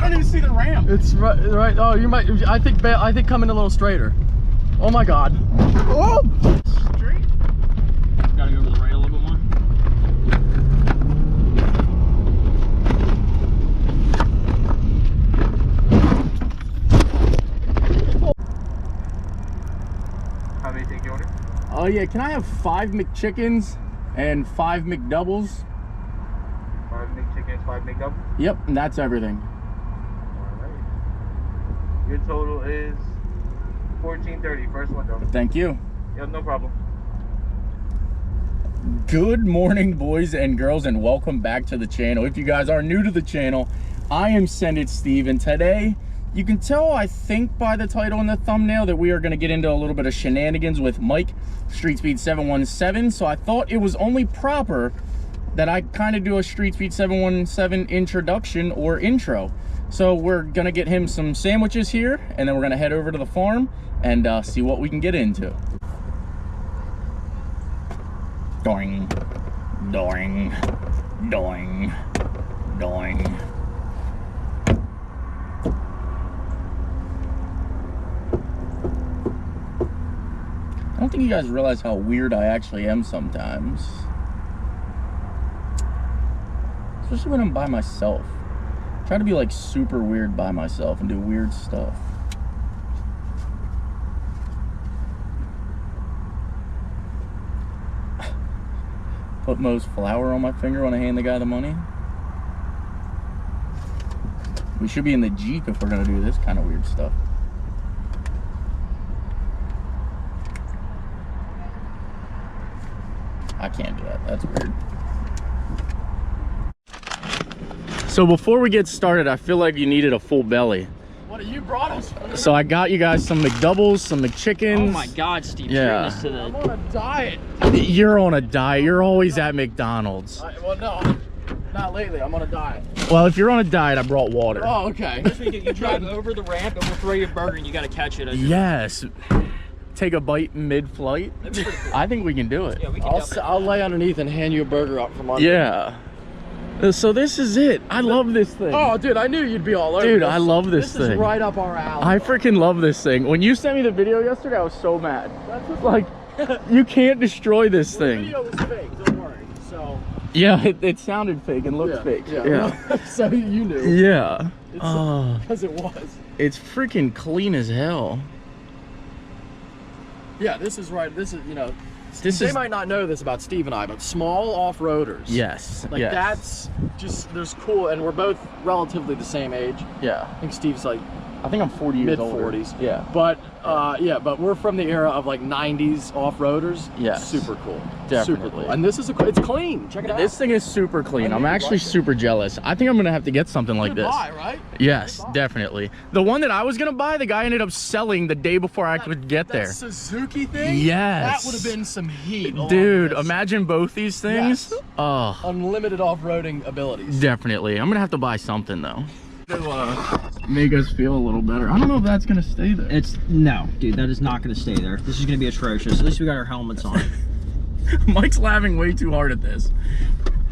don't even see the ramp. It's right. Oh, you might. I think come in a little straighter. Oh my God. Oh! Straight. Gotta go over the rail a little bit more. How many take you order? Oh yeah, can I have 5 McChickens and 5 McDoubles? 5 McChickens, 5 McDoubles? Yep, and that's everything. Alright. Your total is $14.30, first window. Thank you. Yeah, no problem. Good morning, boys and girls, and welcome back to the channel. If you guys are new to the channel, I am Send Steve, and today, you can tell, I think by the title and the thumbnail, that we are going to get into a little bit of shenanigans with Mike, Street Speed 717, so I thought it was only proper that I kind of do a Street Speed 717 introduction or intro. So we're going to get him some sandwiches here, and then we're going to head over to the farm and see what we can get into. Doing, doing, doing, doing. I don't think you guys realize how weird I actually am sometimes. Especially when I'm by myself. I try to be like super weird by myself and do weird stuff. Put Mo's flower on my finger when I hand the guy the money. We should be in the Jeep if we're gonna do this kind of weird stuff. I can't do that, that's weird. So before we get started, I feel like you needed a full belly. What, you brought us? So I got you guys some McDoubles, some McChickens. Oh my God, Steve! Yeah. I'm on a diet. You're on a diet. You're always at McDonald's. Well, no, not lately. I'm on a diet. Well, if you're on a diet, I brought water. Oh, okay. You drive over the ramp and we'll throw you a burger and you gotta catch it. Yes. Take a bite mid-flight. Cool. I think we can do it. Yeah, we can. I'll lay underneath and hand you a burger up from under. Yeah. So this is it. I love this thing. Oh, dude, I knew you'd be all over. Dude, this. I love this This thing. is right up our alley. I freaking love this thing. When you sent me the video yesterday, I was so mad. That's just Like, you can't destroy this the thing. video was fake. Don't worry. So. Yeah, it sounded fake and looked fake. Yeah. So you knew. Yeah. Because it was. It's freaking clean as hell. Yeah, this is right. This is, you know, This they is might not know this about Steve and I, but small off-roaders. yes. Like yes. that's just, there's cool, and we're both relatively the same age. Yeah. I think Steve's like I think I'm 40 years old. mid-40s. Yeah. But yeah, but we're from the era of like 90s off-roaders. Yes. Super cool. Definitely. Super cool. And this is it's clean. Check it out. This thing is super clean. I I'm really actually like it. super jealous. I think I'm gonna have to get something like this. Buy, right? Yes, Good buy. definitely. The one that I was gonna buy, the guy ended up selling the day before I could get That there. Suzuki thing? Yes. That would have been some heat. along Dude, this. imagine both these things. Yes. Oh, Unlimited off-roading abilities. definitely. I'm gonna have to buy something though. To make us feel a little better. I don't know if that's gonna stay there. It's no, dude. That is not gonna stay there. This is gonna be atrocious. At least we got our helmets on. Mike's laughing way too hard at this.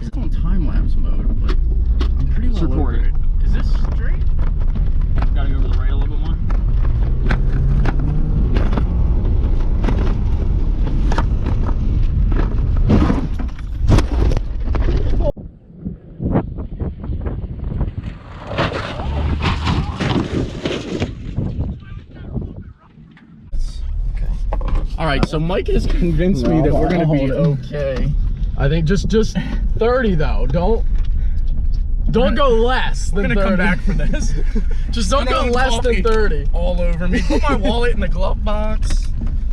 It's on time-lapse mode, but I'm pretty well over it. Is this straight? Gotta go over the rail a little bit more. All right, so Mike has convinced me that we're gonna be okay. I think just 30 though. Don't go less than 30. I'm gonna come back for this. Just don't go less than 30. All over me. Put my wallet in the glove box.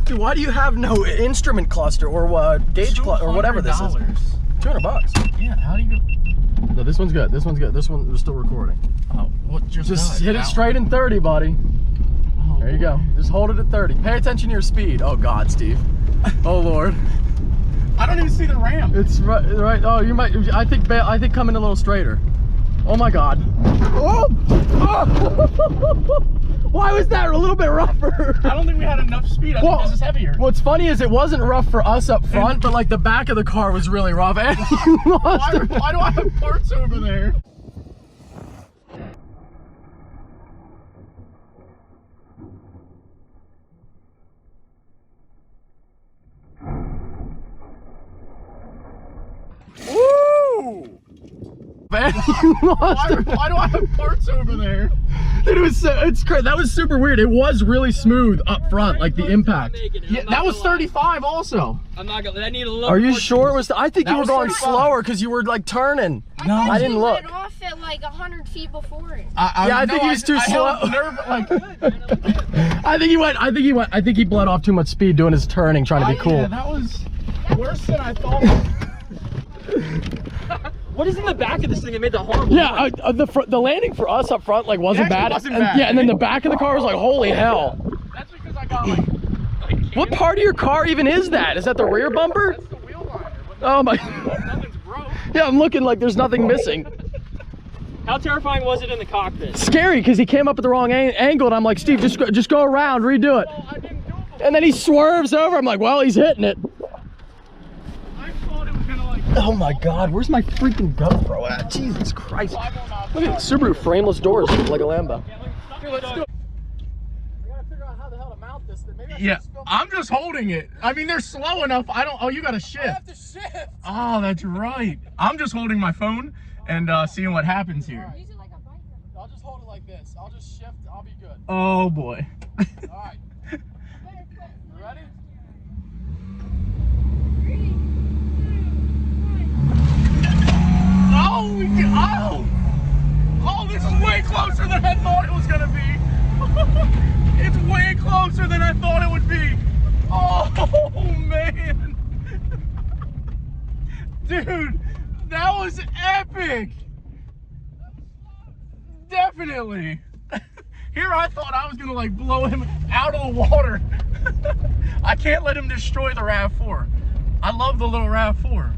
Dude, why do you have no instrument cluster or gauge cluster or whatever this is? $200. Yeah, how do you? No, this one's good. This one's good. This one we're still recording. Oh, what just Just died? hit it Ow. straight in 30, buddy. Oh, There you go. Just hold it at 30. Pay attention to your speed. Oh God, Steve. Oh Lord. I don't even see the ramp. It's right. Oh, you might. I think come in a little straighter. Oh my God. Oh! Oh! Why was that a little bit rougher? I don't think we had enough speed. I think this is heavier. What's funny is it wasn't rough for us up front, but like the back of the car was really rough. And you lost Why do I have parts over there? You lost it. Why do I have parts over there? Dude, it's crazy. That was super weird. It was really smooth up front, like the impact. Yeah, that was 35 also. I'm not gonna. I need a little. Are you sure it was? I think That you were was going 35. slower because you were like turning. No, I didn't look. Went off at like 100 feet before it. I think he was too slow. I think he bled off too much speed doing his turning, trying to be cool. Yeah, that was worse than I thought. What is in the back of this thing that made the horrible? Yeah, the landing for us up front like wasn't It actually bad. wasn't And- bad. Yeah, and then the back of the car was like, holy hell. That's because I got like What part of your car even is that? Is that the rear bumper? that's the wheel liner. Oh my. Nothing's broke. Yeah, I'm looking like there's nothing missing. How terrifying was it in the cockpit? Scary because he came up at the wrong angle, and I'm like, Steve, just go around, redo it. Well, I didn't do it before. And then he swerves over. I'm like, well, he's hitting it. I thought it was gonna like. Oh my God, where's my freaking GoPro at? Jesus Christ. Look at the Subaru frameless doors like a Lambo. Here, let's do it. I gotta figure out how the hell to mount this. Maybe Yeah, I'm just holding it. I mean, they're slow enough. I don't. Oh, you got to shift. to shift. Oh, that's right. I'm just holding my phone and seeing what happens here. Use it like a bike. I'll just hold it like this. I'll just shift. I'll be good. Oh boy. All right. You ready? Oh, oh, this is way closer than I thought it was gonna be. It's way closer than I thought it would be. Oh man, dude, that was epic. Definitely. Here I thought I was gonna like blow him out of the water. I can't let him destroy the RAV4. I love the little RAV4.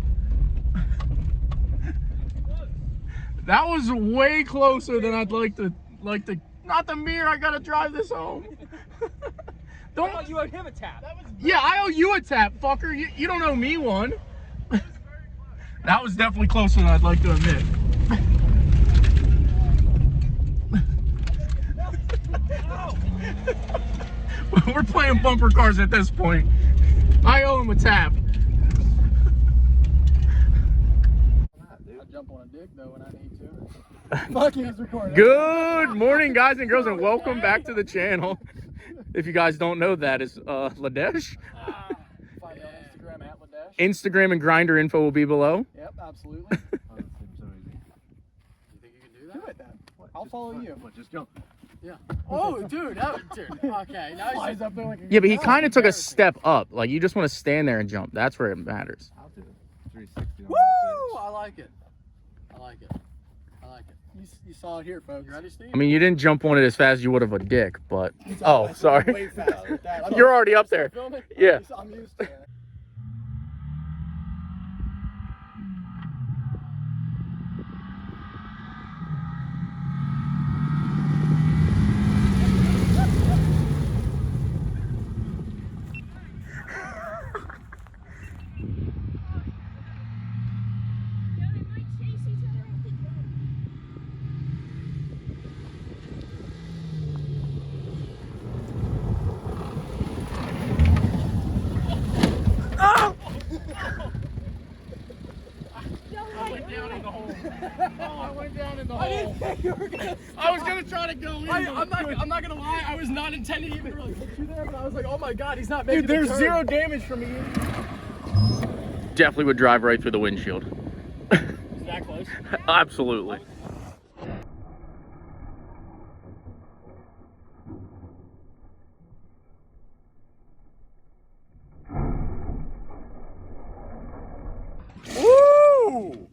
That was way closer than I'd like to. Not the mirror. I gotta drive this home. Don't. You owed him a tap. Yeah, I owe you a tap, fucker. You don't owe me one. That was definitely closer than I'd like to admit. We're playing bumper cars at this point. I owe him a tap. I jump on a dick though when I need to. Fuck you, it's recording. Good morning, guys and girls, and welcome back to the channel. If you guys don't know, that is Ladesh. Find me on Instagram at Ladesh. Instagram and Grinder info will be below. Yep, absolutely. You think you can do that? Do it then. I'll follow you. Just jump. Yeah. Oh, dude. Okay. Now he's up there like a Yeah, but he kind of took a step up. Like, you just want to stand there and jump. That's where it matters. I'll do 360 on Woo! the I like it. I like it. I like it. You saw it here, folks. You ready, Steve? I mean, you didn't jump on it as fast as you would have a dick, but... Oh, sorry. Way faster. Dad, You're already up there. filming? Yeah. I'm used to it. I was gonna try to go in. I'm not gonna lie. I was not intending to even really put you there, but I was like, oh my God, he's not making Dude, there's the turn. zero damage from me. Definitely would drive right through the windshield. Is that close? Absolutely. Woo!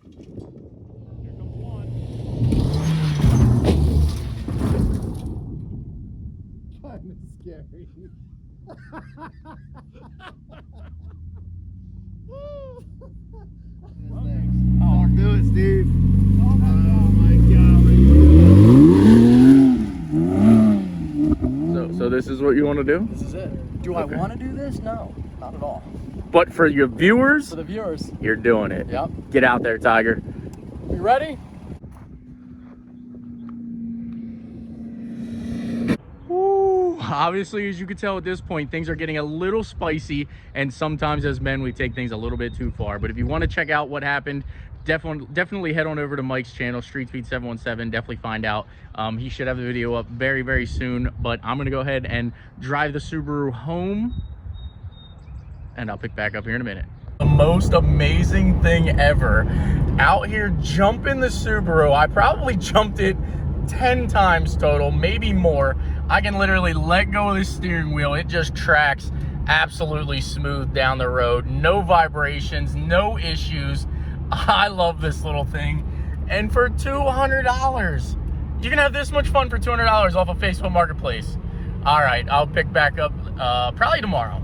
Kind of scary. Oh, do it, Steve. Oh my God. So this is what you want to do? This is it. Do I want to do this? No, not at all. But for your viewers, For the viewers. you're doing it. Yep. Get out there, Tiger. You ready? Woo. Obviously, as you can tell at this point, things are getting a little spicy, and sometimes as men we take things a little bit too far. But if you want to check out what happened definitely head on over to Mike's channel, Street Speed 717. Definitely find out. He should have the video up very, very soon. But I'm gonna go ahead and drive the Subaru home, and I'll pick back up here in a minute. The most amazing thing ever. Out here jumping the Subaru. I probably jumped it 10 times total, maybe more. I can literally let go of the steering wheel. It just tracks absolutely smooth down the road. No vibrations, no issues. I love this little thing. And for $200, you can have this much fun for $200 off of Facebook Marketplace. All right, I'll pick back up probably tomorrow.